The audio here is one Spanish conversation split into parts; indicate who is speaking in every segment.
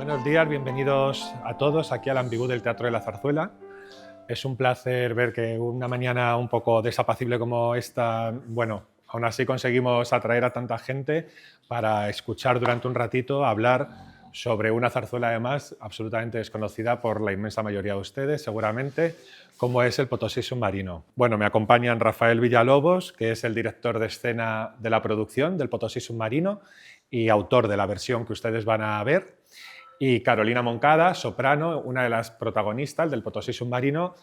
Speaker 1: Buenos días, bienvenidos a todos aquí al Ambigú del Teatro de la Zarzuela. Es un placer ver que una mañana un poco desapacible como esta, bueno, aún así conseguimos atraer a tanta gente para escuchar durante un ratito hablar sobre una zarzuela además absolutamente desconocida por la inmensa mayoría de ustedes, seguramente, como es el Potosí Submarino. Bueno, me acompañan Rafael Villalobos, que es el director de escena de la producción del Potosí Submarino y autor de la versión que ustedes van a ver, y Carolina Moncada, soprano, una de las protagonistas del Potosí Submarino.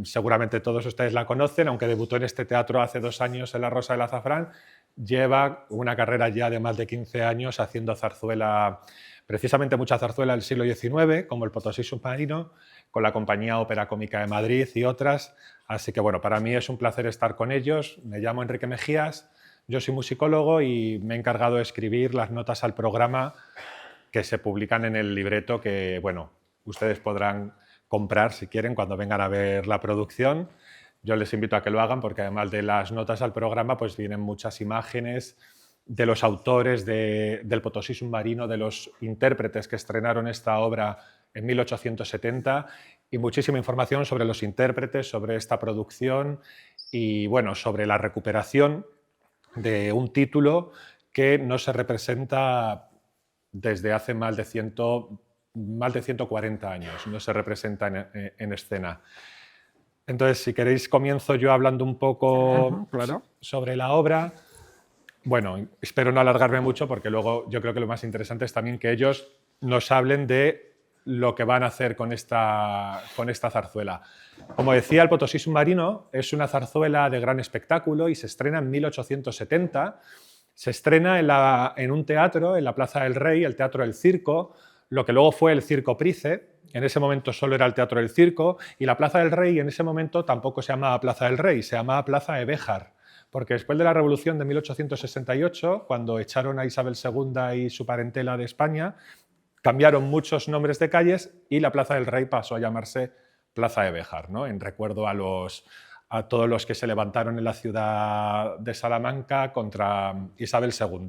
Speaker 1: Seguramente todos ustedes la conocen, aunque debutó en este teatro hace 2 años en La Rosa del Azafrán, lleva una carrera ya de más de 15 años haciendo zarzuela, precisamente mucha zarzuela del siglo XIX, como el Potosí Submarino, con la Compañía Ópera Cómica de Madrid y otras. Así que bueno, para mí es un placer estar con ellos. Me llamo Enrique Mejías, yo soy musicólogo y me he encargado de escribir las notas al programa que se publican en el libreto que, bueno, ustedes podrán comprar si quieren cuando vengan a ver la producción. Yo les invito a que lo hagan porque además de las notas al programa pues vienen muchas imágenes de los autores del Potosí Submarino, de los intérpretes que estrenaron esta obra en 1870 y muchísima información sobre los intérpretes, sobre esta producción y, bueno, sobre la recuperación de un título que no se representa desde hace más de 140 años, no se representa en escena. Entonces, si queréis, comienzo yo hablando un poco sobre la obra. Bueno, espero no alargarme mucho porque luego yo creo que lo más interesante es también que ellos nos hablen de lo que van a hacer con esta zarzuela. Como decía, el Potosí Submarino es una zarzuela de gran espectáculo y se estrena en 1870. Se estrena en un teatro, en la Plaza del Rey, el Teatro del Circo, lo que luego fue el Circo Price. En ese momento solo era el Teatro del Circo, y la Plaza del Rey en ese momento tampoco se llamaba Plaza del Rey, se llamaba Plaza de Béjar, porque después de la Revolución de 1868, cuando echaron a Isabel II y su parentela de España, cambiaron muchos nombres de calles y la Plaza del Rey pasó a llamarse Plaza de Béjar, ¿no? En recuerdo a todos los que se levantaron en la ciudad de Salamanca contra Isabel II.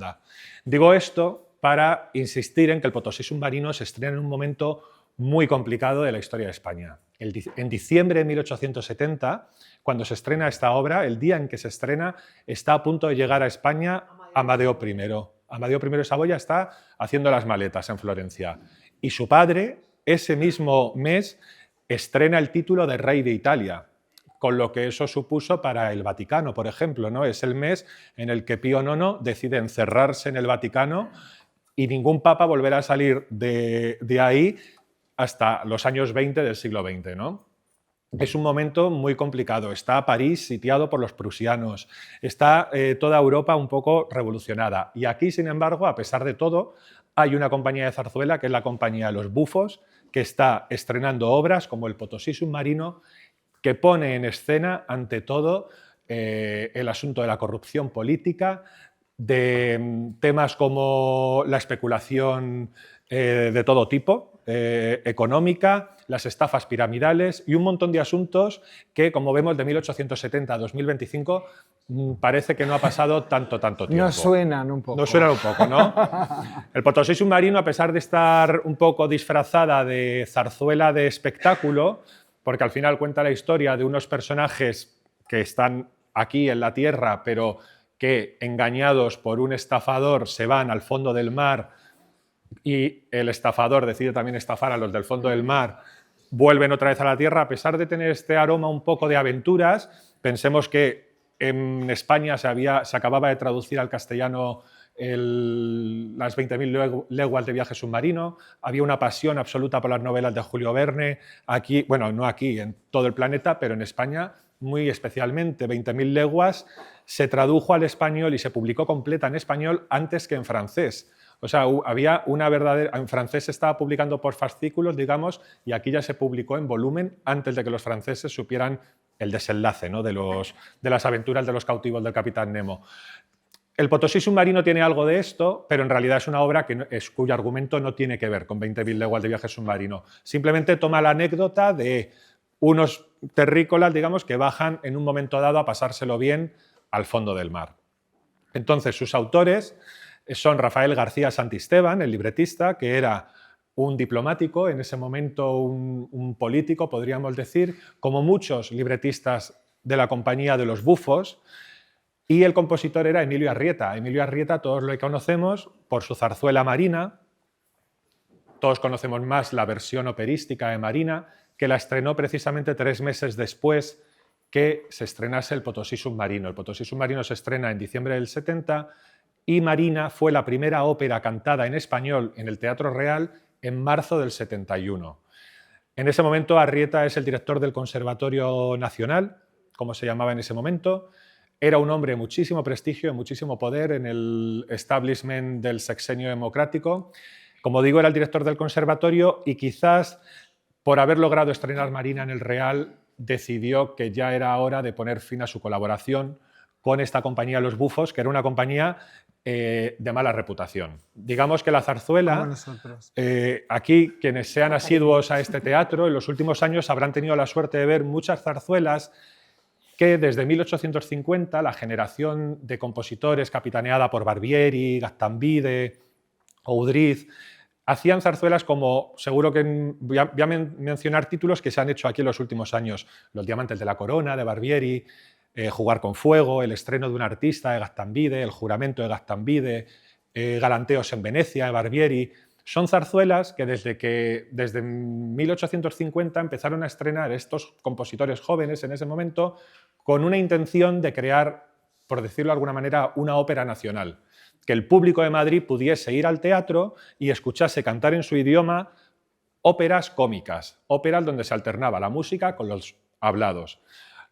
Speaker 1: Digo esto para insistir en que el Potosí Submarino se estrena en un momento muy complicado de la historia de España. En diciembre de 1870, cuando se estrena esta obra, el día en que se estrena, está a punto de llegar a España Amadeo I. Amadeo I de Saboya está haciendo las maletas en Florencia. Y su padre, ese mismo mes, estrena el título de rey de Italia, con lo que eso supuso para el Vaticano, por ejemplo, ¿no? Es el mes en el que Pío IX decide encerrarse en el Vaticano y ningún papa volverá a salir de ahí hasta los años 20 del siglo XX, ¿no? Es un momento muy complicado. Está París sitiado por los prusianos, está toda Europa un poco revolucionada. Y aquí, sin embargo, a pesar de todo, hay una compañía de zarzuela, que es la Compañía de los Bufos, que está estrenando obras como el Potosí Submarino, que pone en escena, ante todo, el asunto de la corrupción política, de temas como la especulación de todo tipo, económica, las estafas piramidales y un montón de asuntos que, como vemos, de 1870 a 2025 parece que no ha pasado tanto tiempo.
Speaker 2: Nos suenan un poco.
Speaker 1: Nos suenan un poco, ¿no? El Potosí Submarino, a pesar de estar un poco disfrazada de zarzuela de espectáculo, porque al final cuenta la historia de unos personajes que están aquí en la tierra, pero que, engañados por un estafador, se van al fondo del mar y el estafador decide también estafar a los del fondo del mar, vuelven otra vez a la tierra. A pesar de tener este aroma un poco de aventuras, pensemos que en España se acababa de traducir al castellano las 20.000 leguas de viaje submarino, había una pasión absoluta por las novelas de Julio Verne, aquí, bueno, no aquí, en todo el planeta, pero en España muy especialmente. 20.000 leguas se tradujo al español y se publicó completa en español antes que en francés. O sea, había una verdadera... En francés se estaba publicando por fascículos, digamos, y aquí ya se publicó en volumen antes de que los franceses supieran el desenlace, ¿no?, de las aventuras de los cautivos del Capitán Nemo. El Potosí Submarino tiene algo de esto, pero en realidad es una obra cuyo argumento no tiene que ver con 20.000 leguas de viaje submarino. Simplemente toma la anécdota de unos terrícolas, digamos, que bajan en un momento dado a pasárselo bien al fondo del mar. Entonces, sus autores son Rafael García Santisteban, el libretista, que era un diplomático, en ese momento un político, podríamos decir, como muchos libretistas de la compañía de los bufos, y el compositor era Emilio Arrieta. Emilio Arrieta todos lo conocemos por su zarzuela Marina, todos conocemos más la versión operística de Marina, que la estrenó precisamente 3 meses después que se estrenase el Potosí Submarino. El Potosí Submarino se estrena en diciembre del 70 y Marina fue la primera ópera cantada en español en el Teatro Real en marzo del 71. En ese momento Arrieta es el director del Conservatorio Nacional, como se llamaba en ese momento. Era un hombre de muchísimo prestigio, de muchísimo poder en el establishment del sexenio democrático. Como digo, era el director del conservatorio y quizás por haber logrado estrenar Marina en el Real decidió que ya era hora de poner fin a su colaboración con esta compañía Los Bufos, que era una compañía de mala reputación. Digamos que la zarzuela, aquí quienes sean asiduos a este teatro, en los últimos años habrán tenido la suerte de ver muchas zarzuelas que desde 1850 la generación de compositores capitaneada por Barbieri, Gaztambide, Oudriz, hacían zarzuelas como, seguro que voy a mencionar títulos que se han hecho aquí en los últimos años: Los Diamantes de la Corona, de Barbieri, Jugar con Fuego, El estreno de un artista, de Gaztambide, El juramento, de Gaztambide, Galanteos en Venecia, de Barbieri. Son zarzuelas que desde 1850 empezaron a estrenar estos compositores jóvenes en ese momento con una intención de crear, por decirlo de alguna manera, una ópera nacional. Que el público de Madrid pudiese ir al teatro y escuchase cantar en su idioma óperas cómicas, óperas donde se alternaba la música con los hablados.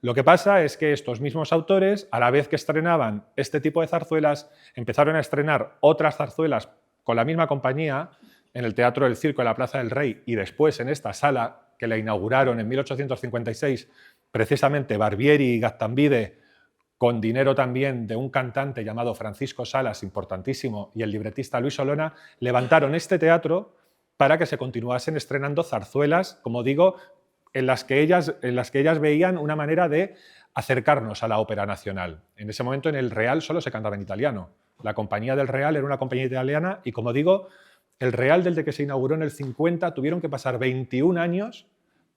Speaker 1: Lo que pasa es que estos mismos autores, a la vez que estrenaban este tipo de zarzuelas, empezaron a estrenar otras zarzuelas con la misma compañía en el Teatro del Circo de la Plaza del Rey y después en esta sala que la inauguraron en 1856 precisamente Barbieri y Gaztambide, con dinero también de un cantante llamado Francisco Salas, importantísimo, y el libretista Luis Olona, levantaron este teatro para que se continuasen estrenando zarzuelas, como digo, en las que ellas veían una manera de acercarnos a la ópera nacional. En ese momento en el Real solo se cantaba en italiano. La compañía del Real era una compañía italiana y, como digo, el Real, desde que se inauguró en el 50, tuvieron que pasar 21 años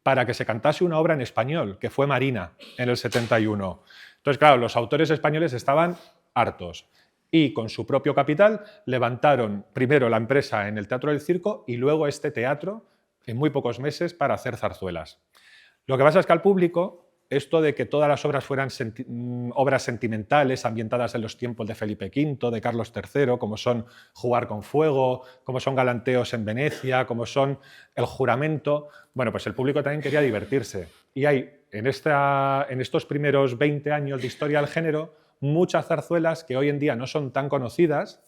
Speaker 1: para que se cantase una obra en español, que fue Marina, en el 71. Entonces, claro, los autores españoles estaban hartos y con su propio capital levantaron primero la empresa en el Teatro del Circo y luego este teatro en muy pocos meses para hacer zarzuelas. Lo que pasa es que al público esto de que todas las obras fueran obras sentimentales ambientadas en los tiempos de Felipe V, de Carlos III, como son Jugar con Fuego, como son Galanteos en Venecia, como son El juramento, bueno, pues el público también quería divertirse. Y hay en estos primeros 20 años de historia del género muchas zarzuelas que hoy en día no son tan conocidas,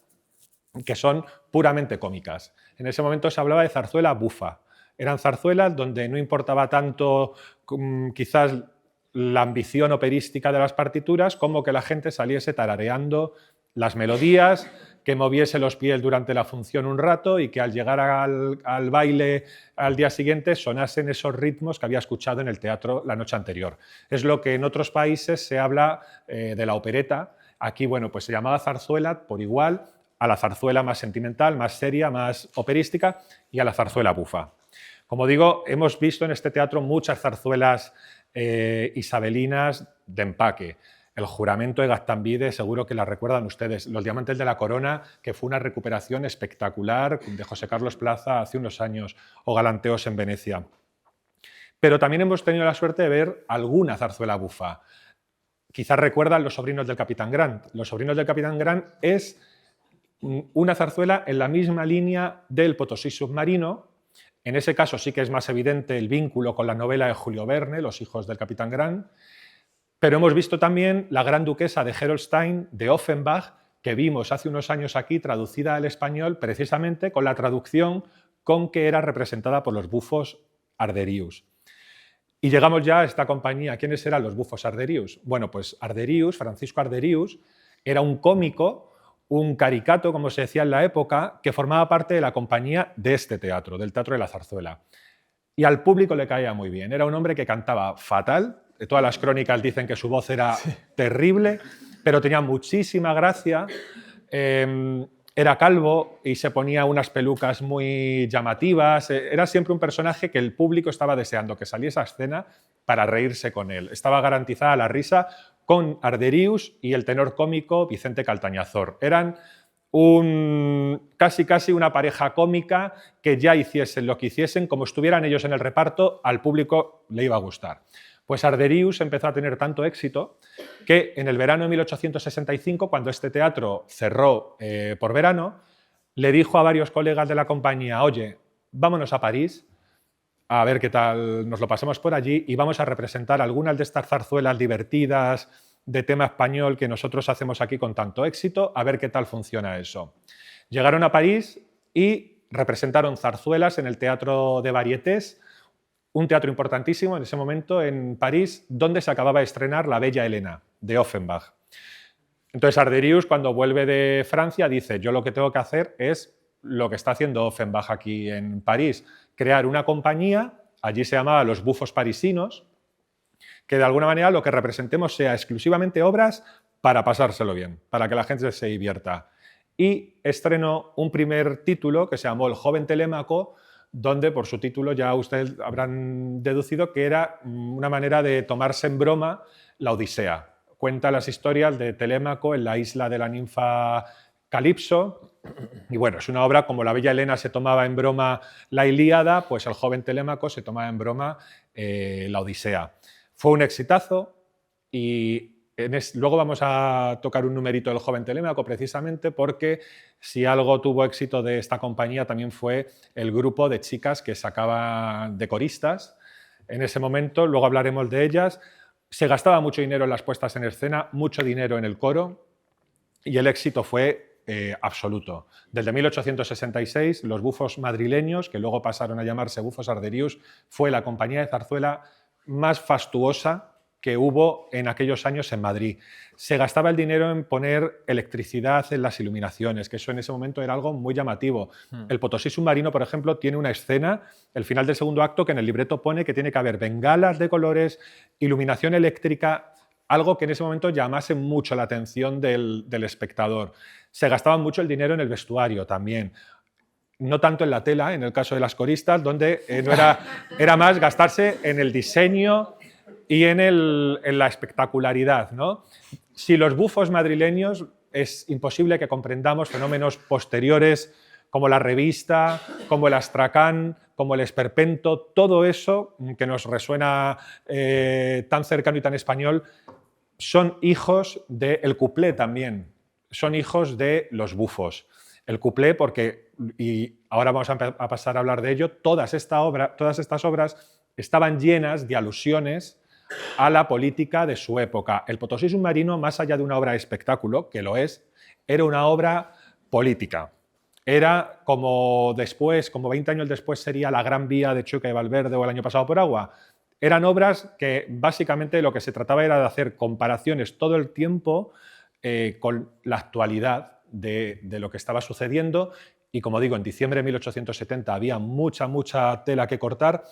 Speaker 1: que son puramente cómicas. En ese momento se hablaba de zarzuela bufa. Eran zarzuelas donde no importaba tanto quizás la ambición operística de las partituras como que la gente saliese tarareando las melodías, que moviese los pies durante la función un rato y que al llegar al baile al día siguiente sonasen esos ritmos que había escuchado en el teatro la noche anterior. Es lo que en otros países se habla de la opereta. Aquí, bueno, pues se llamaba zarzuela por igual a la zarzuela más sentimental, más seria, más operística y a la zarzuela bufa. Como digo, hemos visto en este teatro muchas zarzuelas isabelinas de empaque. El juramento de Gaztambide, seguro que la recuerdan ustedes. Los Diamantes de la Corona, que fue una recuperación espectacular de José Carlos Plaza hace unos años, o Galanteos en Venecia. Pero también hemos tenido la suerte de ver alguna zarzuela bufa. Quizás recuerdan Los Sobrinos del Capitán Grant. Los Sobrinos del Capitán Grant es una zarzuela en la misma línea del Potosí Submarino. En ese caso sí que es más evidente el vínculo con la novela de Julio Verne, Los hijos del Capitán Grant, pero hemos visto también La Gran Duquesa de Gerolstein, de Offenbach, que vimos hace unos años aquí traducida al español precisamente con la traducción con que era representada por los bufos Arderius. Y llegamos ya a esta compañía. ¿Quiénes eran los bufos Arderius? Bueno, pues Arderius, Francisco Arderius, era un cómico, un caricato, como se decía en la época, que formaba parte de la compañía de este teatro, del Teatro de la Zarzuela. Y al público le caía muy bien. Era un hombre que cantaba fatal. Todas las crónicas dicen que su voz era terrible, pero tenía muchísima gracia. Era calvo y se ponía unas pelucas muy llamativas. Era siempre un personaje que el público estaba deseando que saliese a escena para reírse con él. Estaba garantizada la risa con Arderius y el tenor cómico Vicente Caltañazor. Eran casi una pareja cómica que ya hiciesen lo que hiciesen, como estuvieran ellos en el reparto, al público le iba a gustar. Pues Arderius empezó a tener tanto éxito que en el verano de 1865, cuando este teatro cerró por verano, le dijo a varios colegas de la compañía: oye, vámonos a París a ver qué tal nos lo pasamos por allí y vamos a representar algunas de estas zarzuelas divertidas de tema español que nosotros hacemos aquí con tanto éxito, a ver qué tal funciona eso. Llegaron a París y representaron zarzuelas en el Teatro de Varietés, un teatro importantísimo en ese momento en París, donde se acababa de estrenar La Bella Helena, de Offenbach. Entonces Arderius, cuando vuelve de Francia, dice: yo lo que tengo que hacer es lo que está haciendo Offenbach aquí en París, crear una compañía, allí se llamaba Los Bufos Parisinos, que de alguna manera lo que representemos sea exclusivamente obras para pasárselo bien, para que la gente se divierta. Y estrenó un primer título que se llamó El joven Telémaco, donde por su título ya ustedes habrán deducido que era una manera de tomarse en broma la Odisea. Cuenta las historias de Telémaco en la isla de la ninfa Calipso, y bueno, es una obra como La Bella Helena se tomaba en broma la Ilíada, pues el joven Telémaco se tomaba en broma la Odisea. Fue un exitazo y luego vamos a tocar un numerito del joven Telémaco precisamente porque si algo tuvo éxito de esta compañía también fue el grupo de chicas que sacaban de coristas en ese momento, luego hablaremos de ellas. Se gastaba mucho dinero en las puestas en escena, mucho dinero en el coro y el éxito fue absoluto. Desde 1866, los bufos madrileños, que luego pasaron a llamarse Bufos Arderius, fue la compañía de zarzuela más fastuosa que hubo en aquellos años en Madrid. Se gastaba el dinero en poner electricidad en las iluminaciones, que eso en ese momento era algo muy llamativo. El Potosí submarino, por ejemplo, tiene una escena, el final del segundo acto, que en el libreto pone que tiene que haber bengalas de colores, iluminación eléctrica, algo que en ese momento llamase mucho la atención del espectador. Se gastaba mucho el dinero en el vestuario también. No tanto en la tela, en el caso de las coristas, donde era más gastarse en el diseño y en la espectacularidad, ¿no? Si los bufos madrileños, es imposible que comprendamos fenómenos posteriores como la revista, como el astracán, como el esperpento, todo eso que nos resuena tan cercano y tan español, son hijos del cuplé también, son hijos de los bufos. El cuplé porque, y ahora vamos a pasar a hablar de ello, todas estas obras estaban llenas de alusiones a la política de su época. El Potosí submarino, más allá de una obra de espectáculo, que lo es, era una obra política. Era como después, como 20 años después sería La Gran Vía de Chueca y Valverde o El año pasado por agua. Eran obras que básicamente lo que se trataba era de hacer comparaciones todo el tiempo con la actualidad de lo que estaba sucediendo y, como digo, en diciembre de 1870 había mucha tela que cortar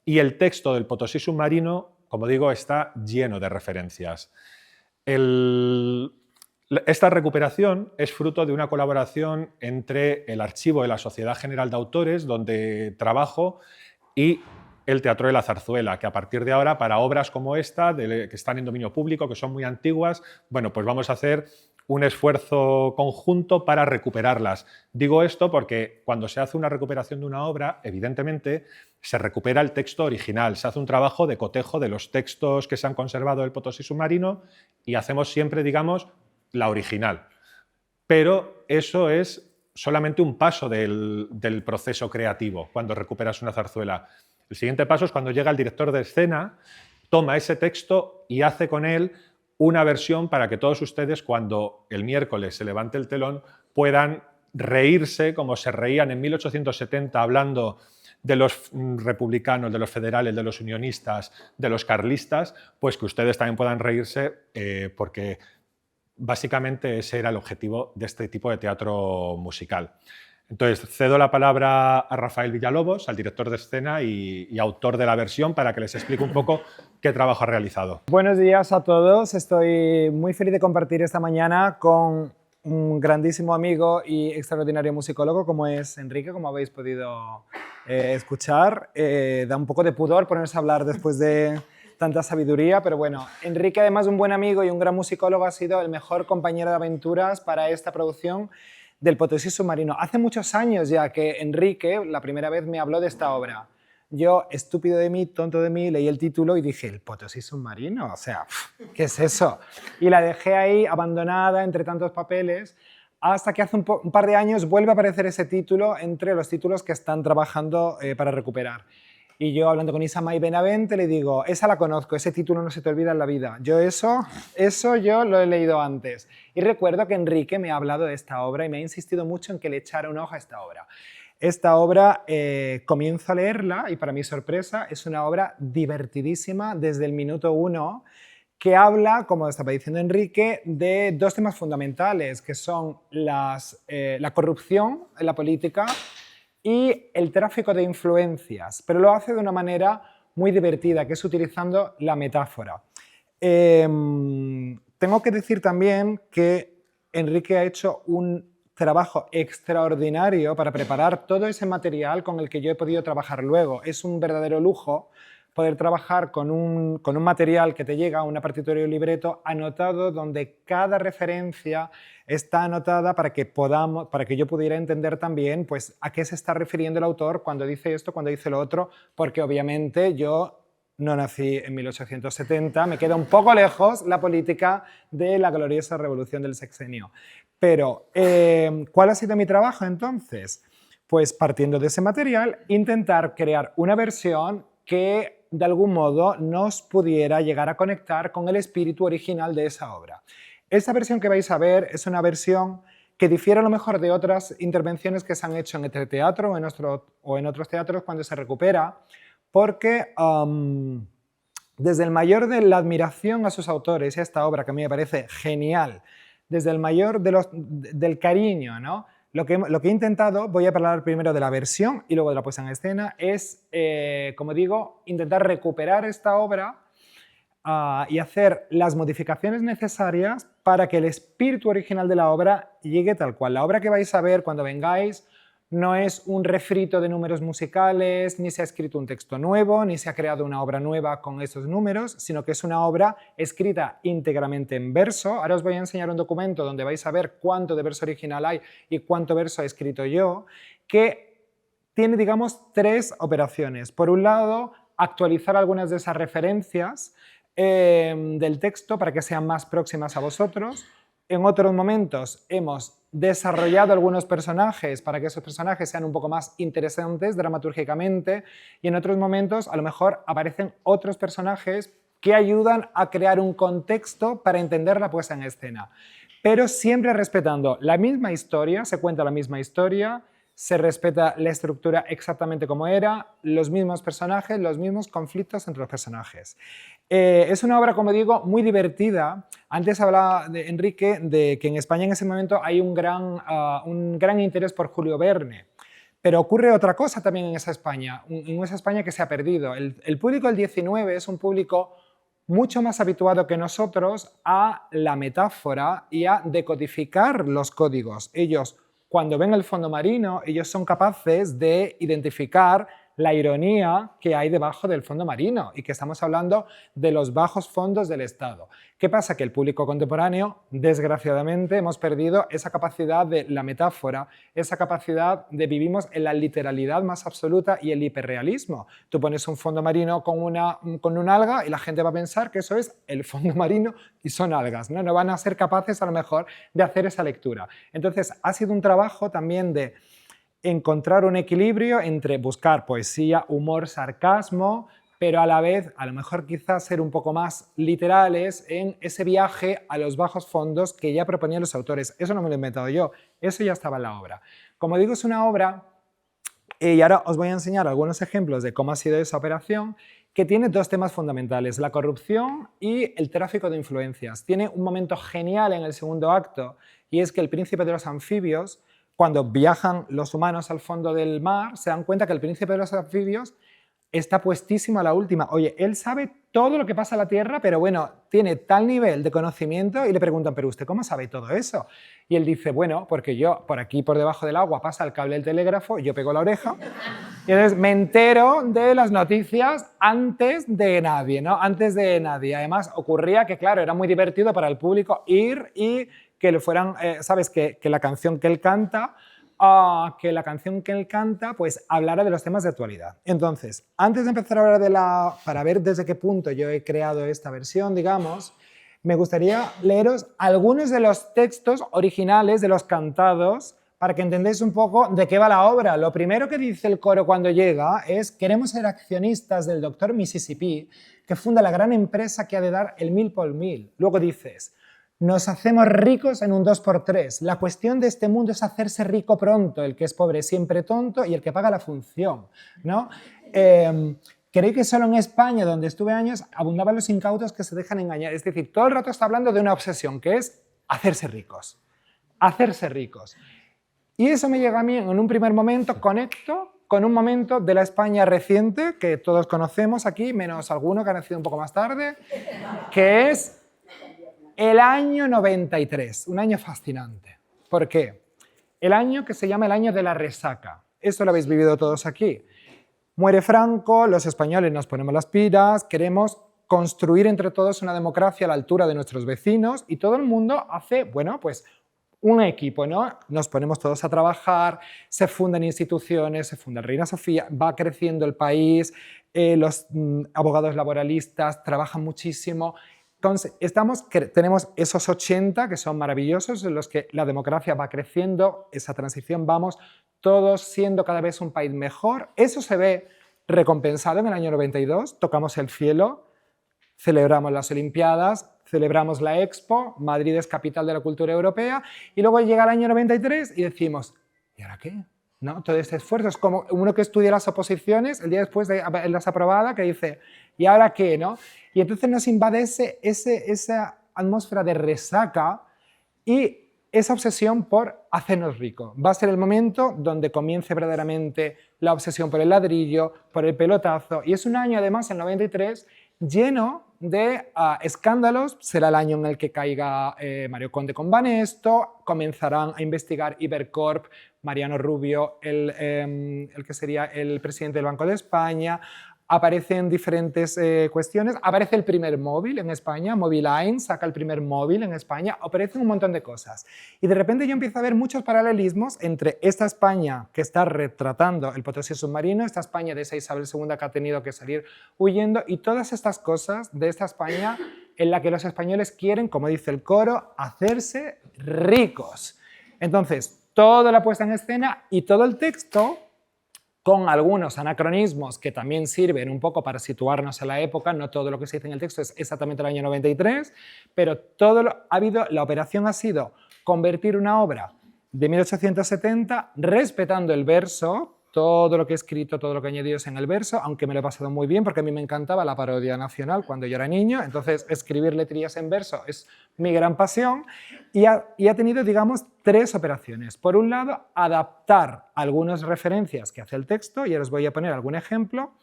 Speaker 1: y el texto del Potosí submarino, como digo, está lleno de referencias. Esta recuperación es fruto de una colaboración entre el archivo de la Sociedad General de Autores, donde trabajo, y el Teatro de la Zarzuela, que a partir de ahora, para obras como esta, que están en dominio público, que son muy antiguas, bueno, pues vamos a hacer un esfuerzo conjunto para recuperarlas. Digo esto porque cuando se hace una recuperación de una obra, evidentemente, se recupera el texto original, se hace un trabajo de cotejo de los textos que se han conservado del Potosí submarino y hacemos siempre, digamos, la original. Pero eso es solamente un paso del proceso creativo cuando recuperas una zarzuela. El siguiente paso es cuando llega el director de escena, toma ese texto y hace con él una versión para que todos ustedes, cuando el miércoles se levante el telón, puedan reírse como se reían en 1870 hablando de los republicanos, de los federales, de los unionistas, de los carlistas, pues que ustedes también puedan reírse porque básicamente ese era el objetivo de este tipo de teatro musical. Entonces, cedo la palabra a Rafael Villalobos, al director de escena y autor de la versión, para que les explique un poco qué trabajo ha realizado.
Speaker 2: Buenos días a todos. Estoy muy feliz de compartir esta mañana con un grandísimo amigo y extraordinario musicólogo como es Enrique, como habéis podido escuchar. Da un poco de pudor ponerse a hablar después de tanta sabiduría, pero bueno, Enrique, además de un buen amigo y un gran musicólogo, ha sido el mejor compañero de aventuras para esta producción del Potosí Submarino. Hace muchos años ya que Enrique, la primera vez, me habló de esta obra. Yo, estúpido de mí, tonto de mí, leí el título y dije, ¿el Potosí Submarino? O sea, ¿qué es eso? Y la dejé ahí abandonada entre tantos papeles, hasta que hace un par de años vuelve a aparecer ese título entre los títulos que están trabajando para recuperar. Y yo, hablando con Isamay Benavente, le digo, esa la conozco, ese título no se te olvida en la vida. Yo eso yo lo he leído antes. Y recuerdo que Enrique me ha hablado de esta obra y me ha insistido mucho en que le echara un ojo a esta obra. Esta obra, comienzo a leerla y para mi sorpresa es una obra divertidísima desde el minuto 1, que habla, como estaba diciendo Enrique, de dos temas fundamentales, que son la corrupción en la política y el tráfico de influencias, pero lo hace de una manera muy divertida, que es utilizando la metáfora. Tengo que decir también que Enrique ha hecho un trabajo extraordinario para preparar todo ese material con el que yo he podido trabajar luego. Es un verdadero lujo poder trabajar con un material que te llega, una partitura y un libreto anotado, donde cada referencia está anotada para que yo pudiera entender también pues, a qué se está refiriendo el autor cuando dice esto, cuando dice lo otro, porque obviamente yo no nací en 1870, me queda un poco lejos la política de la gloriosa revolución del sexenio. Pero, ¿cuál ha sido mi trabajo entonces? Pues partiendo de ese material, intentar crear una versión que de algún modo nos pudiera llegar a conectar con el espíritu original de esa obra. Esta versión que vais a ver es una versión que difiere a lo mejor de otras intervenciones que se han hecho en este teatro o en otros teatros cuando se recupera, porque desde el mayor de la admiración a sus autores y a esta obra, que a mí me parece genial, desde el mayor del cariño, ¿no? Lo que he intentado, voy a hablar primero de la versión y luego de la puesta en escena, es, como digo, intentar recuperar esta obra y hacer las modificaciones necesarias para que el espíritu original de la obra llegue tal cual. La obra que vais a ver cuando vengáis no es un refrito de números musicales, ni se ha escrito un texto nuevo, ni se ha creado una obra nueva con esos números, sino que es una obra escrita íntegramente en verso. Ahora os voy a enseñar un documento donde vais a ver cuánto de verso original hay y cuánto verso he escrito yo, que tiene, digamos, tres operaciones. Por un lado, actualizar algunas de esas referencias del texto para que sean más próximas a vosotros. En otros momentos hemos desarrollado algunos personajes para que esos personajes sean un poco más interesantes dramatúrgicamente, y en otros momentos a lo mejor aparecen otros personajes que ayudan a crear un contexto para entender la puesta en escena. Pero siempre respetando la misma historia, se cuenta la misma historia, se respeta la estructura exactamente como era, los mismos personajes, los mismos conflictos entre los personajes. Es una obra, como digo, muy divertida. Antes hablaba de Enrique de que en España en ese momento hay un gran interés por Julio Verne. Pero ocurre otra cosa también en esa España que se ha perdido. El público del 19 es un público mucho más habituado que nosotros a la metáfora y a decodificar los códigos. Ellos, cuando ven el fondo marino, ellos son capaces de identificar la ironía que hay debajo del fondo marino y que estamos hablando de los bajos fondos del Estado. ¿Qué pasa? Que el público contemporáneo, desgraciadamente, hemos perdido esa capacidad de la metáfora, esa capacidad de vivimos en la literalidad más absoluta y el hiperrealismo. Tú pones un fondo marino con una alga y la gente va a pensar que eso es el fondo marino y son algas, ¿no? No van a ser capaces a lo mejor de hacer esa lectura. Entonces, ha sido un trabajo también de encontrar un equilibrio entre buscar poesía, humor, sarcasmo, pero a la vez, a lo mejor quizás ser un poco más literales en ese viaje a los bajos fondos que ya proponían los autores. Eso no me lo he inventado yo, eso ya estaba en la obra. Como digo, es una obra, y ahora os voy a enseñar algunos ejemplos de cómo ha sido esa operación, que tiene dos temas fundamentales, la corrupción y el tráfico de influencias. Tiene un momento genial en el segundo acto, y es que el príncipe de los anfibios, cuando viajan los humanos al fondo del mar, se dan cuenta que el príncipe de los anfibios está puestísimo a la última. Oye, él sabe todo lo que pasa en la Tierra, pero bueno, tiene tal nivel de conocimiento y le preguntan, ¿pero usted cómo sabe todo eso? Y él dice, bueno, porque yo por aquí, por debajo del agua, pasa el cable del telégrafo, yo pego la oreja y entonces me entero de las noticias antes de nadie, ¿no? Antes de nadie. Además, ocurría que, claro, era muy divertido para el público ir y que le fueran, ¿sabes? Que la canción que él canta pues hablara de los temas de actualidad. Entonces, antes de empezar a hablar para ver desde qué punto yo he creado esta versión, digamos, me gustaría leeros algunos de los textos originales de los cantados para que entendáis un poco de qué va la obra. Lo primero que dice el coro cuando llega es: queremos ser accionistas del Dr. Mississippi, que funda la gran empresa que ha de dar el 1000 por 1000. Luego dices: nos hacemos ricos en un 2×3. La cuestión de este mundo es hacerse rico pronto. El que es pobre siempre tonto y el que paga la función, ¿no? Creí que solo en España, donde estuve años, abundaban los incautos que se dejan engañar. Es decir, todo el rato está hablando de una obsesión, que es hacerse ricos. Hacerse ricos. Y eso me llega a mí en un primer momento, conecto con un momento de la España reciente, que todos conocemos aquí, menos alguno que ha nacido un poco más tarde, que es el año 93, un año fascinante. ¿Por qué? El año que se llama el año de la resaca. Esto lo habéis vivido todos aquí. Muere Franco, los españoles nos ponemos las pilas, queremos construir entre todos una democracia a la altura de nuestros vecinos y todo el mundo hace, bueno, pues un equipo, ¿no? Nos ponemos todos a trabajar, se fundan instituciones, se funda el Reina Sofía, va creciendo el país, los abogados laboralistas trabajan muchísimo. Entonces, tenemos esos 80 que son maravillosos, en los que la democracia va creciendo, esa transición, vamos todos siendo cada vez un país mejor. Eso se ve recompensado en el año 92, tocamos el cielo, celebramos las Olimpiadas, celebramos la Expo, Madrid es capital de la cultura europea, y luego llega el año 93 y decimos, ¿y ahora qué? ¿No? Todo este esfuerzo es como uno que estudia las oposiciones, el día después de las aprobadas, que dice, ¿y ahora qué? ¿No? Y entonces nos invade esa atmósfera de resaca y esa obsesión por hacernos ricos. Va a ser el momento donde comience verdaderamente la obsesión por el ladrillo, por el pelotazo, y es un año además, el 93, lleno de escándalos. Será el año en el que caiga Mario Conde con Banesto, comenzarán a investigar Ibercorp, Mariano Rubio, el que sería el presidente del Banco de España. Aparecen diferentes cuestiones, aparece el primer móvil en España, Moviline saca el primer móvil en España, aparecen un montón de cosas. Y de repente yo empiezo a ver muchos paralelismos entre esta España que está retratando el Potosí submarino, esta España de esa Isabel II que ha tenido que salir huyendo, y todas estas cosas de esta España en la que los españoles quieren, como dice el coro, hacerse ricos. Entonces, toda la puesta en escena y todo el texto, con algunos anacronismos que también sirven un poco para situarnos en la época. No todo lo que se dice en el texto es exactamente el año 93, pero la operación ha sido convertir una obra de 1870 respetando el verso, todo lo que he escrito, todo lo que he añadido es en el verso, aunque me lo he pasado muy bien porque a mí me encantaba la parodia nacional cuando yo era niño, entonces escribir letrillas en verso es mi gran pasión, y ha tenido, digamos, tres operaciones. Por un lado, adaptar algunas referencias que hace el texto, y ahora os voy a poner algún ejemplo,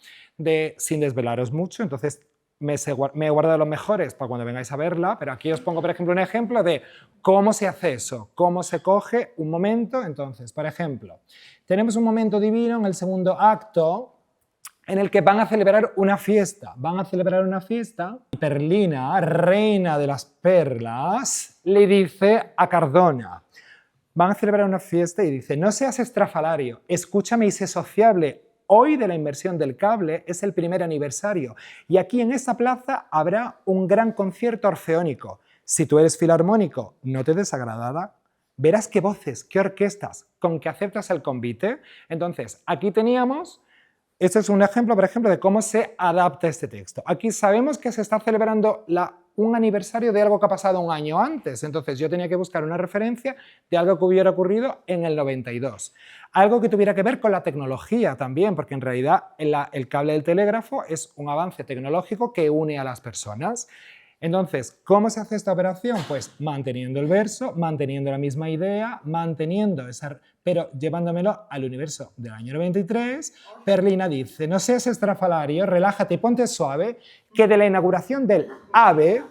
Speaker 2: sin desvelaros mucho, entonces me he guardado los mejores para cuando vengáis a verla, pero aquí os pongo, por ejemplo, un ejemplo de cómo se hace eso, cómo se coge un momento. Entonces, por ejemplo, tenemos un momento divino en el segundo acto en el que van a celebrar una fiesta. Y Perlina, reina de las perlas, le dice a Cardona, van a celebrar una fiesta y dice, no seas estrafalario, escúchame y sé sociable. Hoy de la inversión del cable es el primer aniversario y aquí en esta plaza habrá un gran concierto orfeónico. Si tú eres filarmónico, no te desagradará. Verás qué voces, qué orquestas, con que aceptas el convite. Entonces, aquí teníamos, este es un ejemplo, por ejemplo, de cómo se adapta este texto. Aquí sabemos que se está celebrando un aniversario de algo que ha pasado un año antes. Entonces yo tenía que buscar una referencia de algo que hubiera ocurrido en el 92. Algo que tuviera que ver con la tecnología también, porque en realidad el cable del telégrafo es un avance tecnológico que une a las personas. Entonces, ¿cómo se hace esta operación? Pues manteniendo el verso, manteniendo la misma idea, manteniendo esa, pero llevándomelo al universo del año 93. Perlina dice, no seas estrafalario, relájate y ponte suave, que de la inauguración del AVE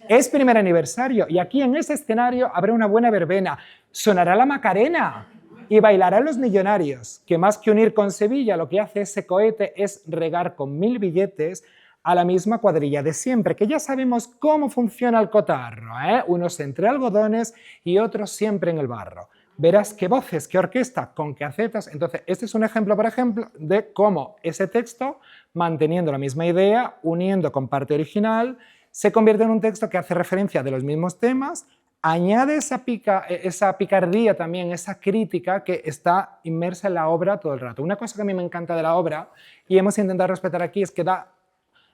Speaker 2: es primer aniversario y aquí en ese escenario habrá una buena verbena, sonará la Macarena y bailarán los millonarios, que más que unir con Sevilla, lo que hace ese cohete es regar con 1000 billetes a la misma cuadrilla de siempre, que ya sabemos cómo funciona el cotarro, ¿eh? Unos entre algodones y otros siempre en el barro. Verás qué voces, qué orquesta, con qué acetas. Entonces, este es un ejemplo, por ejemplo, de cómo ese texto, manteniendo la misma idea, uniendo con parte original, se convierte en un texto que hace referencia de los mismos temas, añade esa picardía también, esa crítica que está inmersa en la obra todo el rato. Una cosa que a mí me encanta de la obra, y hemos intentado respetar aquí, es que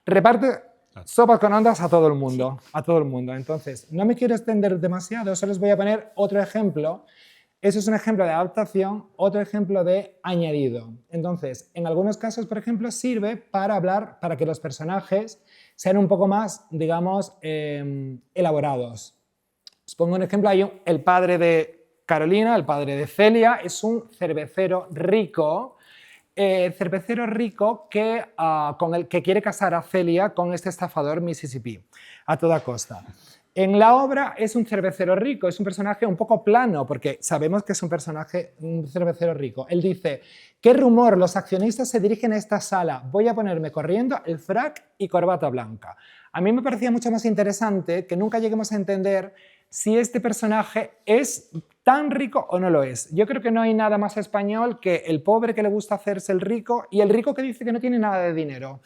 Speaker 2: reparte sopas con ondas a todo el mundo, a todo el mundo. Entonces, no me quiero extender demasiado, solo os voy a poner otro ejemplo. Eso es un ejemplo de adaptación, otro ejemplo de añadido. Entonces, en algunos casos, por ejemplo, sirve para hablar, para que los personajes sean un poco más, digamos, elaborados. Os pongo un ejemplo, hay el padre de Carolina, el padre de Celia, es un cervecero rico con el que quiere casar a Celia con este estafador Mississippi, a toda costa. En la obra es un cervecero rico, es un personaje un poco plano, porque sabemos que es un cervecero rico. Él dice, qué rumor, los accionistas se dirigen a esta sala, voy a ponerme corriendo el frac y corbata blanca. A mí me parecía mucho más interesante que nunca lleguemos a entender si este personaje es tan rico o no lo es. Yo creo que no hay nada más español que el pobre que le gusta hacerse el rico y el rico que dice que no tiene nada de dinero.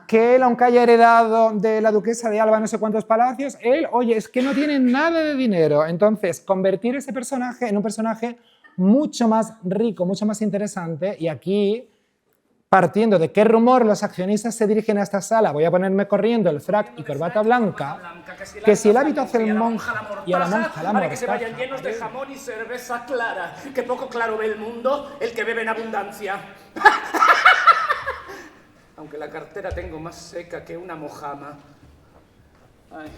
Speaker 2: Que él, aunque haya heredado de la duquesa de Alba no sé cuántos palacios, él, oye, es que no tiene nada de dinero. Entonces, convertir ese personaje en un personaje mucho más rico, mucho más interesante, y aquí, partiendo de qué rumor los accionistas se dirigen a esta sala, voy a ponerme corriendo el frac y corbata blanca, que si el hábito hace el monje y a la monja la mortaja,
Speaker 3: que se vayan llenos de jamón y cerveza clara, que poco claro ve el mundo el que bebe en abundancia. Aunque la cartera tengo más seca que una mojama. Ay,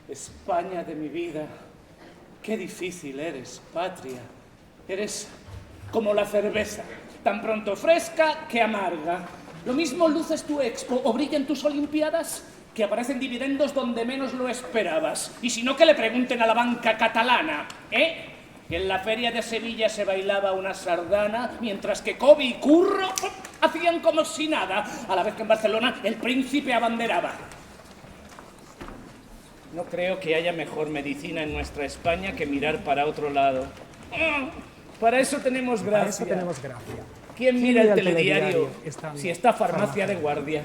Speaker 3: España de mi vida, qué difícil eres, patria. Eres como la cerveza, tan pronto fresca que amarga. Lo mismo luces tu expo o brillan tus olimpiadas, que aparecen dividendos donde menos lo esperabas. Y si no, que le pregunten a la banca catalana, ¿eh? Que en la feria de Sevilla se bailaba una sardana, mientras que Kobe y Curro hacían como si nada, a la vez que en Barcelona el príncipe abanderaba. No creo que haya mejor medicina en nuestra España que mirar para otro lado. Para eso tenemos gracia.
Speaker 2: Para eso tenemos gracia.
Speaker 3: ¿Quién mira el telediario si está farmacia de guardia?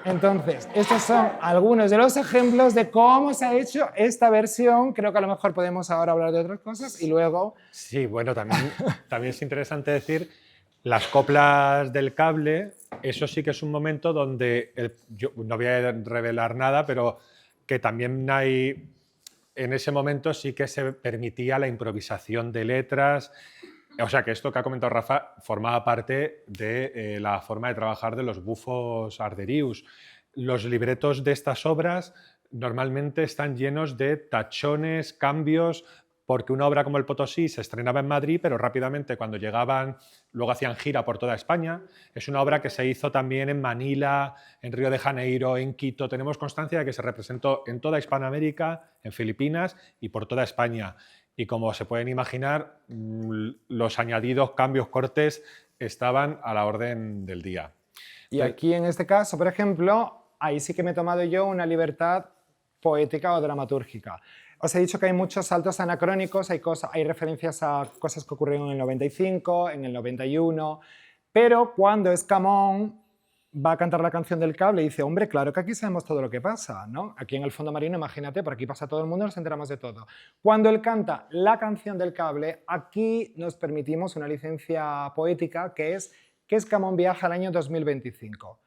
Speaker 2: Entonces, estos son algunos de los ejemplos de cómo se ha hecho esta versión. Creo que a lo mejor podemos ahora hablar de otras cosas y luego...
Speaker 1: Sí, bueno, también es interesante decir las coplas del cable. Eso sí que es un momento donde, yo no voy a revelar nada, pero que también hay, en ese momento sí que se permitía la improvisación de letras. O sea, que esto que ha comentado Rafa formaba parte de la forma de trabajar de los bufos arderius. Los libretos de estas obras normalmente están llenos de tachones, cambios, porque una obra como El Potosí se estrenaba en Madrid, pero rápidamente cuando llegaban, luego hacían gira por toda España. Es una obra que se hizo también en Manila, en Río de Janeiro, en Quito. Tenemos constancia de que se representó en toda Hispanoamérica, en Filipinas y por toda España. Y como se pueden imaginar, los añadidos, cambios, cortes estaban a la orden del día.
Speaker 2: Y aquí en este caso, por ejemplo, ahí sí que me he tomado yo una libertad poética o dramatúrgica. Os he dicho que hay muchos saltos anacrónicos, hay referencias a cosas que ocurrieron en el 95, en el 91, pero cuando Escamón va a cantar la canción del cable y dice, hombre, claro que aquí sabemos todo lo que pasa, ¿no? Aquí en el fondo marino, imagínate, por aquí pasa todo el mundo, nos enteramos de todo. Cuando él canta la canción del cable, aquí nos permitimos una licencia poética que es que Escamón viaja al año 2025.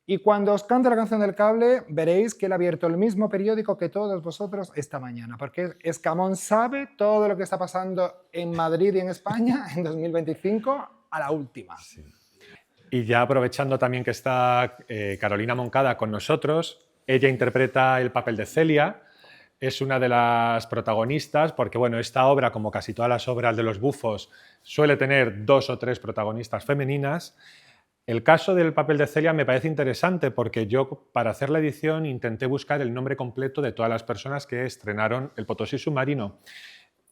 Speaker 2: Y cuando os cante la canción del cable, veréis que él ha abierto el mismo periódico que todos vosotros esta mañana, porque Escamón sabe todo lo que está pasando en Madrid y en España en 2025 a la última.
Speaker 1: Sí. Y ya aprovechando también que está Carolina Moncada con nosotros, Ella interpreta el papel de Celia, es una de las protagonistas, porque bueno, esta obra, como casi todas las obras de los bufos, suele tener 2 o 3 protagonistas femeninas. El caso del papel de Celia me parece interesante porque yo, para hacer la edición, intenté buscar el nombre completo de todas las personas que estrenaron El Potosí Submarino.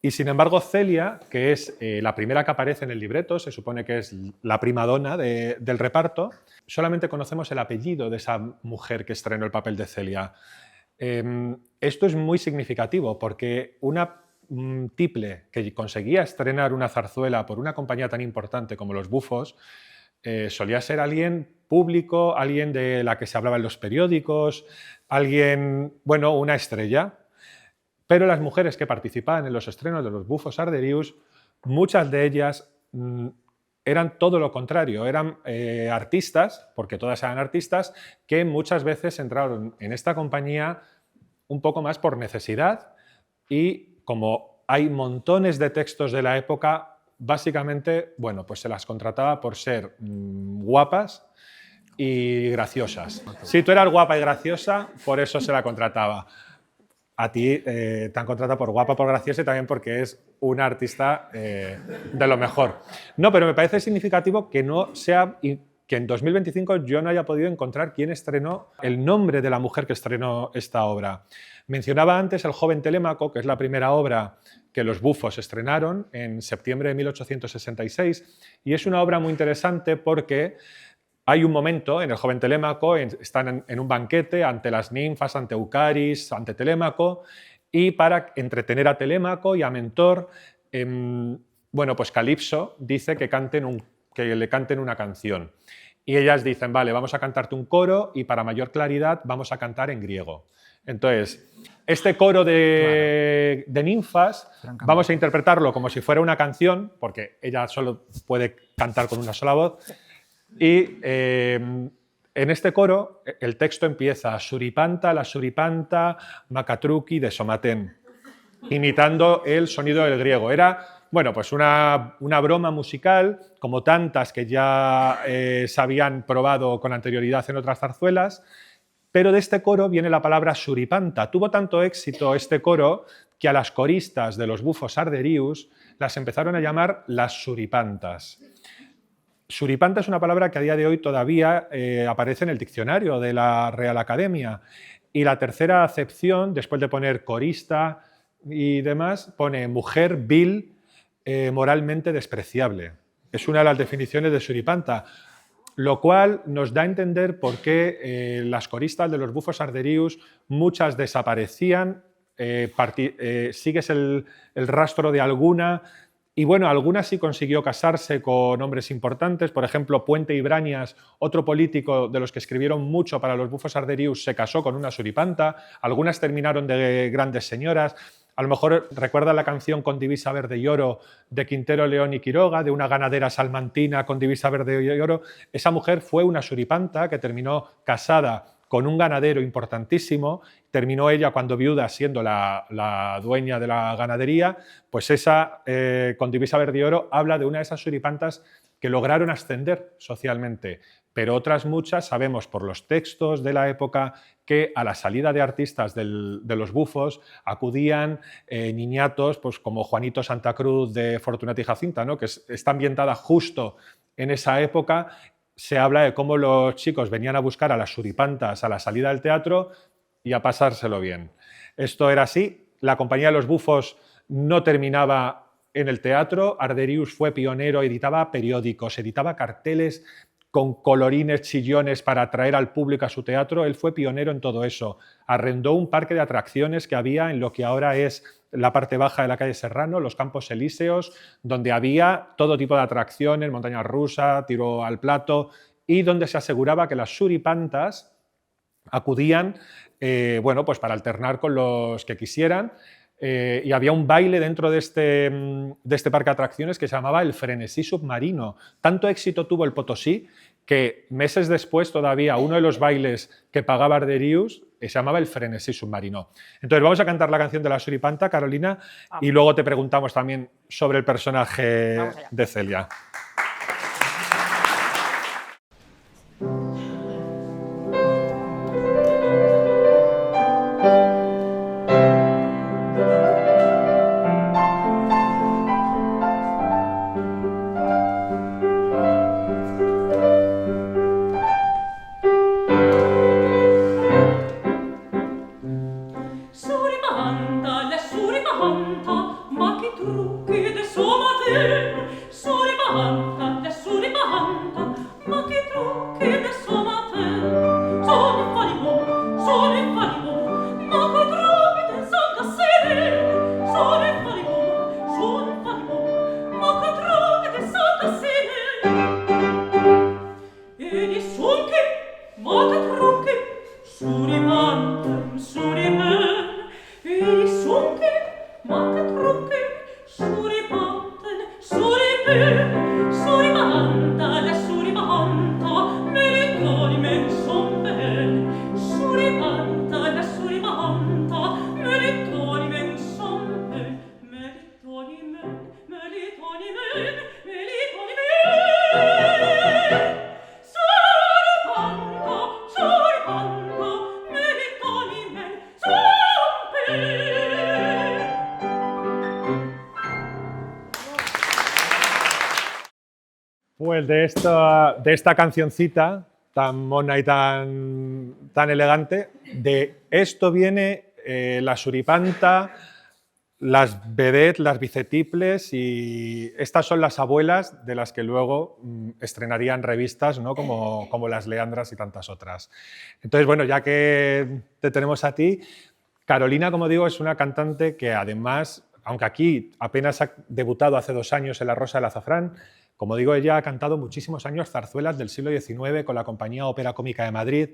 Speaker 1: Y sin embargo, Celia, que es la primera que aparece en el libreto, se supone que es la primadona del reparto, solamente conocemos el apellido de esa mujer que estrenó el papel de Celia. Esto es muy significativo porque una tiple que conseguía estrenar una zarzuela por una compañía tan importante como los Bufos solía ser alguien público, alguien de la que se hablaba en los periódicos, alguien, bueno, una estrella. Pero las mujeres que participaban en los estrenos de los Bufos Arderius, muchas de ellas eran todo lo contrario, eran artistas, porque todas eran artistas, que muchas veces entraron en esta compañía un poco más por necesidad y como hay montones de textos de la época, básicamente, bueno, pues se las contrataba por ser guapas y graciosas. Si tú eras guapa y graciosa, por eso se la contrataba. A ti te han contratado por guapa, por graciosa y también porque es una artista de lo mejor. No, pero me parece significativo que no sea, que en 2025 yo no haya podido encontrar quién estrenó el nombre de la mujer que estrenó esta obra. Mencionaba antes El joven Telémaco, que es la primera obra que los Bufos estrenaron en septiembre de 1866, y es una obra muy interesante porque hay un momento en El joven Telémaco, están en un banquete ante las ninfas, ante Eucaris, ante Telémaco, y para entretener a Telémaco y a Mentor, bueno, pues Calipso dice que le canten una canción. Y ellas dicen, vale, vamos a cantarte un coro y para mayor claridad vamos a cantar en griego. Entonces, este coro de ninfas vamos a interpretarlo como si fuera una canción, porque ella solo puede cantar con una sola voz. Y en este coro el texto empieza Suripanta, la suripanta, macatruki de Somatén, imitando el sonido del griego. Era, bueno, pues una broma musical, como tantas que ya se habían probado con anterioridad en otras zarzuelas, pero de este coro viene la palabra suripanta. Tuvo tanto éxito este coro que a las coristas de los Bufos Arderius las empezaron a llamar las suripantas. Suripanta es una palabra que a día de hoy todavía aparece en el diccionario de la Real Academia. Y la tercera acepción, después de poner corista y demás, pone mujer vil, moralmente despreciable. Es una de las definiciones de suripanta, lo cual nos da a entender por qué las coristas de los Bufos Arderius, muchas desaparecían, sigues el rastro de alguna. Y bueno, alguna sí consiguió casarse con hombres importantes. Por ejemplo, Puente y Brañas, otro político de los que escribieron mucho para los Bufos Arderius, se casó con una suripanta. Algunas terminaron de grandes señoras. A lo mejor recuerdan la canción Con divisa verde y oro de Quintero, León y Quiroga, de una ganadera salmantina con divisa verde y oro. Esa mujer fue una suripanta que terminó casada con un ganadero importantísimo. Terminó ella, cuando viuda, siendo la dueña de la ganadería. Pues esa, con divisa verde y oro, habla de una de esas suripantas que lograron ascender socialmente. Pero otras muchas sabemos por los textos de la época que a la salida de artistas de los Bufos acudían niñatos pues, como Juanito Santa Cruz de Fortunata y Jacinta, ¿no? Que está ambientada justo en esa época. Se habla de cómo los chicos venían a buscar a las suripantas a la salida del teatro y a pasárselo bien. Esto era así. La compañía de los Bufos no terminaba en el teatro. Arderius fue pionero, editaba periódicos, editaba carteles con colorines, chillones para atraer al público a su teatro. Él fue pionero en todo eso. Arrendó un parque de atracciones que había en lo que ahora es la parte baja de la calle Serrano, los Campos Elíseos, donde había todo tipo de atracciones, montaña rusa, tiro al plato, y donde se aseguraba que las suripantas acudían bueno, pues para alternar con los que quisieran. Y había un baile dentro de este parque de atracciones que se llamaba el frenesí submarino. Tanto éxito tuvo el Potosí que meses después todavía uno de los bailes que pagaba Arderius se llamaba el frenesí submarino. Entonces vamos a cantar la canción de la suripanta, Carolina, y luego te preguntamos también sobre el personaje de Celia. Pues de esta cancioncita tan mona y tan elegante, de esto viene la suripanta, las vedettes, las bicetiples, y estas son las abuelas de las que luego estrenarían revistas, ¿no? como Las Leandras y tantas otras. Entonces, bueno, ya que te tenemos a ti, Carolina, como digo, es una cantante que además, aunque aquí apenas ha debutado hace 2 años en La Rosa del Azafrán, como digo, ella ha cantado muchísimos años zarzuelas del siglo XIX con la Compañía Ópera Cómica de Madrid.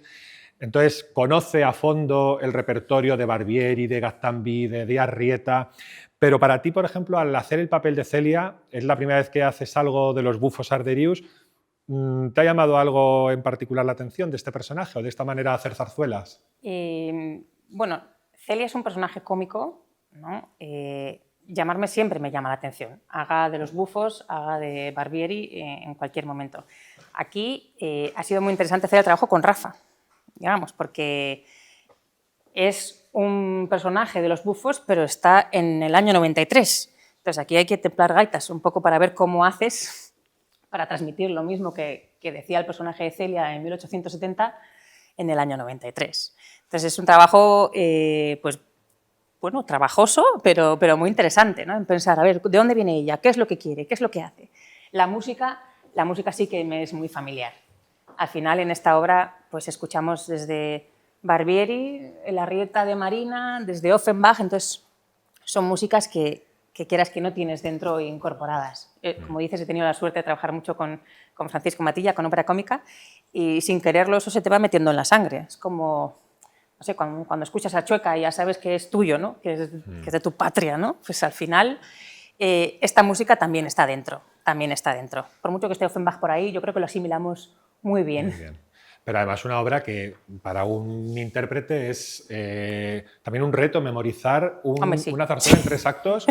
Speaker 1: Entonces, conoce a fondo el repertorio de Barbieri, de Gaztambí, de Arrieta. Pero para ti, por ejemplo, al hacer el papel de Celia, es la primera vez que haces algo de los bufos Arderius. ¿Te ha llamado algo en particular la atención de este personaje o de esta manera de hacer zarzuelas?
Speaker 4: Bueno, Celia es un personaje cómico, ¿no? Llamarme siempre me llama la atención, haga de los bufos, haga de Barbieri, en cualquier momento. Aquí ha sido muy interesante hacer el trabajo con Rafa, digamos, porque es un personaje de los bufos, pero está en el año 93. Entonces aquí hay que templar gaitas un poco para ver cómo haces para transmitir lo mismo que decía el personaje de Celia en 1870 en el año 93. Entonces es un trabajo, pues, bueno, trabajoso, pero muy interesante, ¿no? En pensar, a ver, ¿de dónde viene ella? ¿Qué es lo que quiere? ¿Qué es lo que hace? La música sí que me es muy familiar. Al final, en esta obra, pues escuchamos desde Barbieri, el Arrieta de Marina, desde Offenbach, entonces son músicas que quieras que no tienes dentro incorporadas. Como dices, he tenido la suerte de trabajar mucho con Francisco Matilla, con ópera cómica, y sin quererlo eso se te va metiendo en la sangre. Es como, no sé, cuando escuchas a Chueca y ya sabes que es tuyo, ¿no? que es de tu patria, ¿no? Pues al final esta música también está dentro, Por mucho que esté Offenbach por ahí, yo creo que lo asimilamos muy bien.
Speaker 1: Muy bien. Pero además una obra que para un intérprete es también un reto memorizar una zarzuela en 3 actos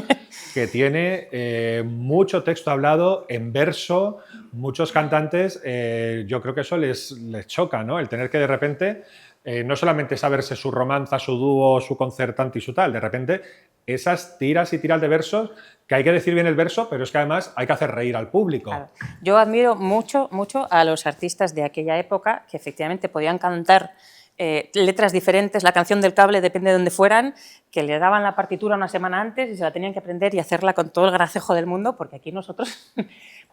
Speaker 1: que tiene mucho texto hablado en verso. Muchos cantantes, yo creo que eso les choca, ¿no? El tener que de repente no solamente saberse su romanza, su dúo, su concertante y su tal, de repente esas tiras y tiras de versos, que hay que decir bien el verso, pero es que además hay que hacer reír al público.
Speaker 4: Claro. Yo admiro mucho a los artistas de aquella época que efectivamente podían cantar letras diferentes, la canción del cable depende de dónde fueran, que le daban la partitura una semana antes y se la tenían que aprender y hacerla con todo el gracejo del mundo, porque aquí nosotros,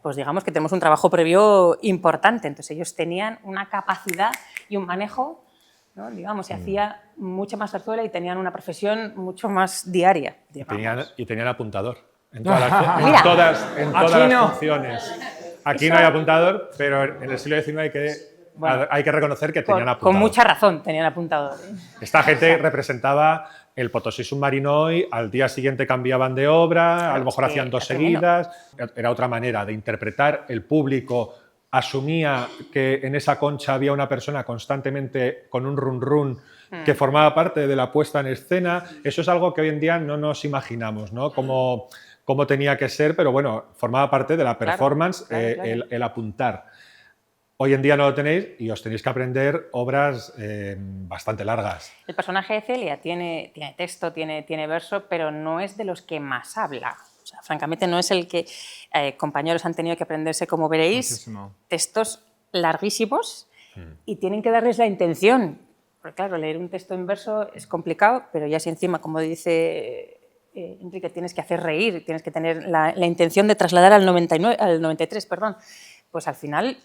Speaker 4: pues digamos que tenemos un trabajo previo importante, entonces ellos tenían una capacidad y un manejo, ¿no? Digamos, se hacía mucha más zarzuela y tenían una profesión mucho más diaria.
Speaker 1: Y tenían apuntador en todas las funciones. Aquí no hay apuntador, pero en el siglo XIX hay que reconocer que tenían apuntador.
Speaker 4: Con mucha razón tenían apuntador.
Speaker 1: Esta gente representaba el Potosí Submarinoy, al día siguiente cambiaban de obra, claro, a lo mejor hacían 2 seguidas. Era otra manera de interpretar. El público asumía que en esa concha había una persona constantemente con un run-run que formaba parte de la puesta en escena. Eso es algo que hoy en día no nos imaginamos, ¿no? Cómo tenía que ser, pero bueno, formaba parte de la performance, claro. El apuntar. Hoy en día no lo tenéis y os tenéis que aprender obras bastante largas.
Speaker 4: El personaje de Celia tiene texto, tiene verso, pero no es de los que más habla. O sea, francamente no es el que compañeros han tenido que aprenderse, como veréis, muchísimo. Textos larguísimos y tienen que darles la intención. Porque claro, leer un texto en verso es complicado, pero ya si encima, como dice Enrique, tienes que hacer reír, tienes que tener la intención de trasladar al 93, perdón. Pues al final,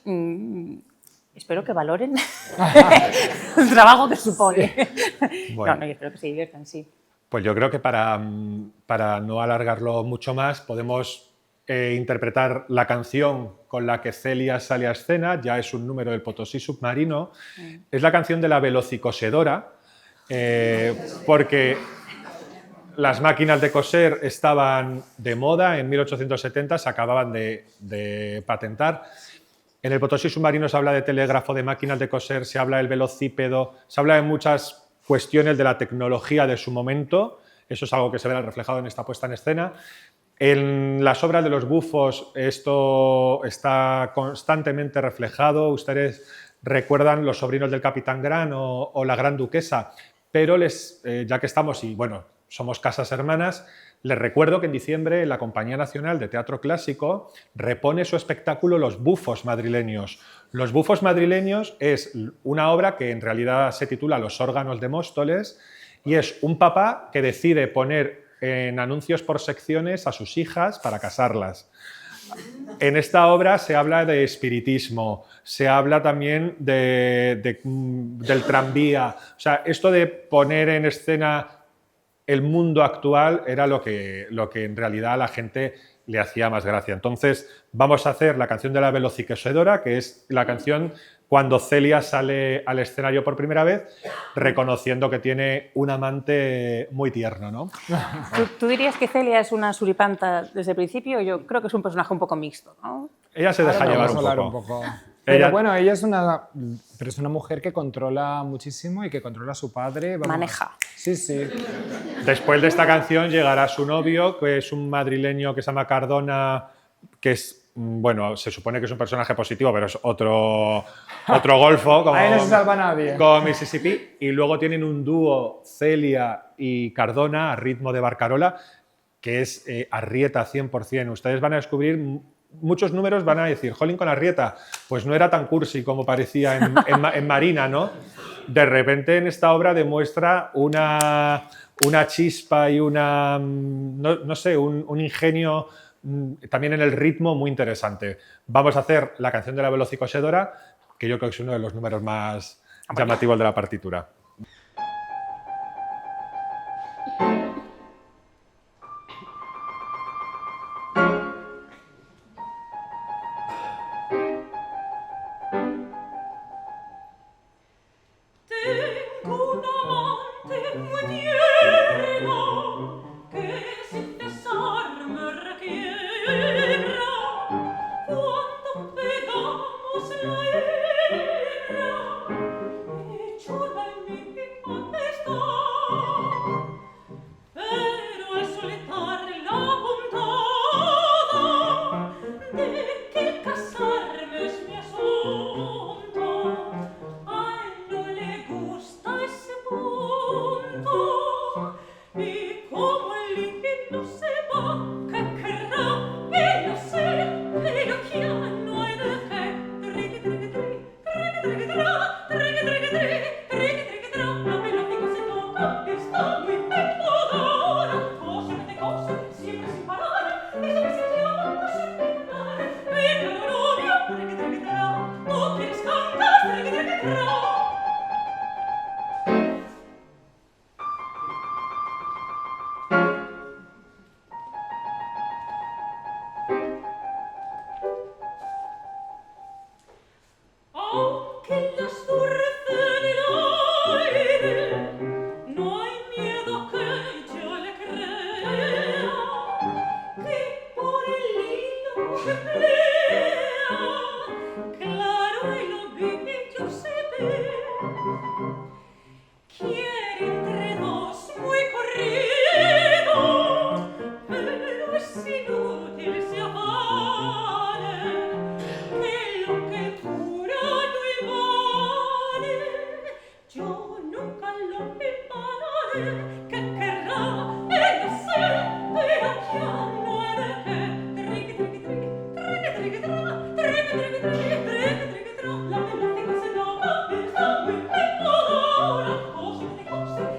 Speaker 4: espero que valoren el trabajo que supone.
Speaker 1: Bueno.
Speaker 4: No, yo espero que se diviertan, sí.
Speaker 1: Pues yo creo que para no alargarlo mucho más, podemos interpretar la canción con la que Celia sale a escena, ya es un número del Potosí Submarino, es la canción de la velocicosedora, porque las máquinas de coser estaban de moda en 1870, se acababan de patentar. En el Potosí Submarino se habla de telégrafo, de máquinas de coser, se habla del velocípedo, se habla de muchas cuestiones de la tecnología de su momento. Eso es algo que se verá reflejado en esta puesta en escena. En las obras de los bufos esto está constantemente reflejado. Ustedes recuerdan Los sobrinos del Capitán Gran o La Gran Duquesa, pero ya que estamos y bueno, somos casas hermanas, les recuerdo que en diciembre la Compañía Nacional de Teatro Clásico repone su espectáculo Los bufos madrileños. Los bufos madrileños es una obra que en realidad se titula Los órganos de Móstoles y es un papá que decide poner en anuncios por secciones a sus hijas para casarlas. En esta obra se habla de espiritismo, se habla también del tranvía. O sea, esto de poner en escena el mundo actual era lo que en realidad a la gente le hacía más gracia. Entonces vamos a hacer la canción de la velocicosedora, que es la canción cuando Celia sale al escenario por primera vez, reconociendo que tiene un amante muy tierno, ¿no?
Speaker 4: ¿Tú dirías que Celia es una suripanta desde el principio? Yo creo que es un personaje un poco mixto, ¿no?
Speaker 1: Ella se deja llevar un poco.
Speaker 2: Pero bueno, ella es una mujer que controla muchísimo y que controla a su padre.
Speaker 4: Maneja.
Speaker 2: Sí, sí.
Speaker 1: Después de esta canción llegará su novio, que es un madrileño que se llama Cardona, que es, bueno, se supone que es un personaje positivo, pero es otro golfo, como,
Speaker 2: ahí no se salva nadie.
Speaker 1: Como Mississippi. Y luego tienen un dúo, Celia y Cardona, a ritmo de Barcarola, que es Arrieta 100%. Ustedes van a descubrir... Muchos números van a decir, jolín con Arrieta, pues no era tan cursi como parecía en Marina, ¿no? De repente en esta obra demuestra una chispa y no sé, un ingenio también en el ritmo muy interesante. Vamos a hacer la canción de la velocicosedora, que yo creo que es uno de los números más llamativos de la partitura.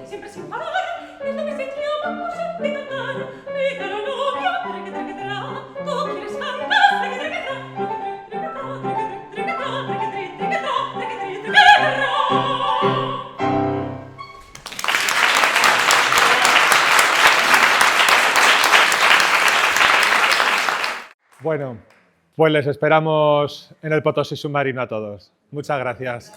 Speaker 5: Siempre sin parar, es lo que se llama por ser
Speaker 1: Bueno, pues les esperamos en el Potosí Submarino a todos. Muchas gracias.